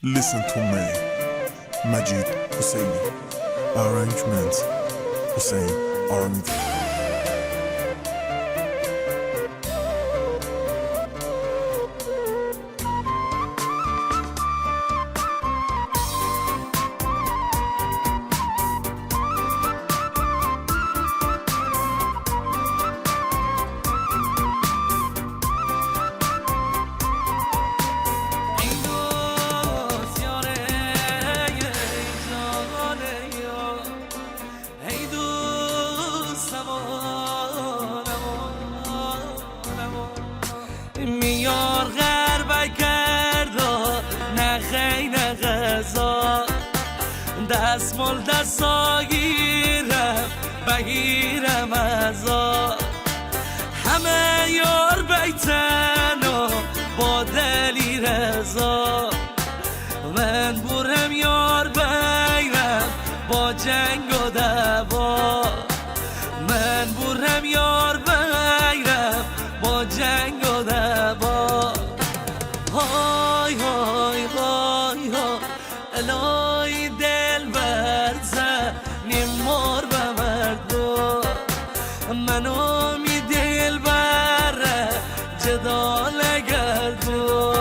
Listen to me. Majid Husseini. Arrangement Hussein Armit. میار غربه کرد و نخی نغذا دستمال دستا گیرم بگیرم ازا همه یار بیتن و با دلی رضا من برم یار بیرم با جنگ و دوا من برم یار بیرم با جنگ و دوا های های های های الهی دل برزن نیمار به مردو منو می دل بره جدال گردو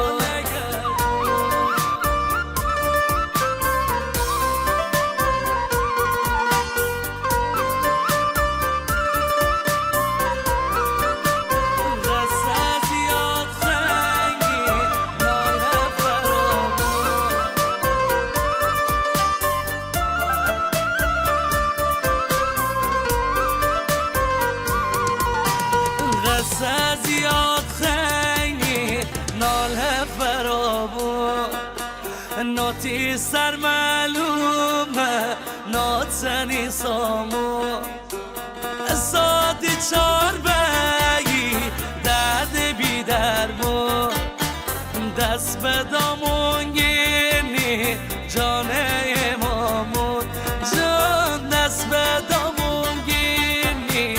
زیاد خنگی ناله فرابون ناتی سر معلومه نات زنی سامون ساعتی چار بگی درد بی درمون دست به دامون گیرنی جان امامون جان دست به دامون گیرنی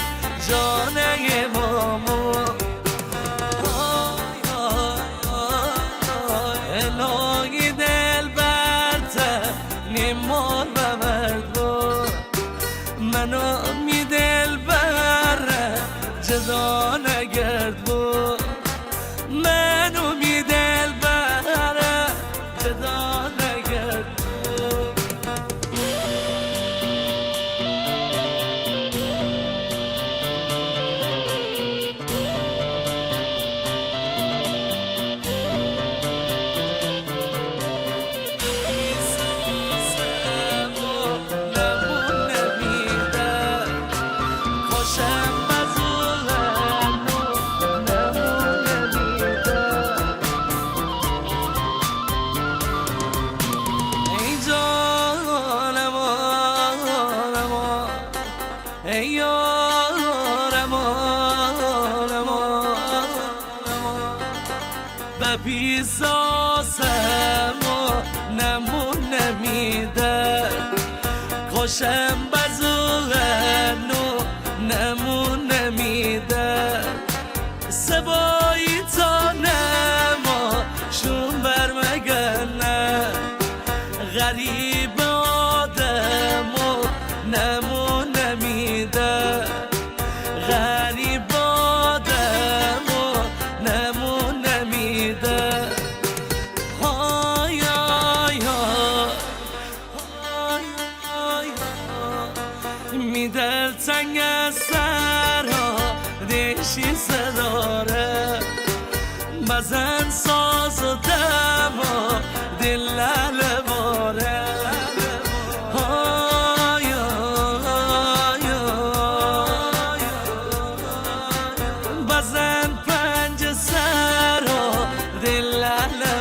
جان امامون الهی دل برته نیمار به مردو منو می دل بره جدا نگرد بود منو می دل بره جدا نگرد بود ای یارم به پیزاسم و نمون نمیده کاشم بزرگنو نمون نمیده سبایی تا نما شون برمگنه غریب آدم و نمون نمیده غریب آدم و نمون نمیده های های های میدل تنگ سر ها دیشی صداره بزن ساز و دم و دل باره بزن پنج سر و دل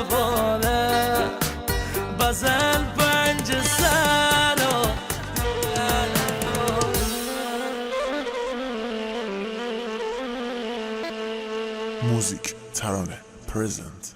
باره بزن پنج سر و Music Tarane present.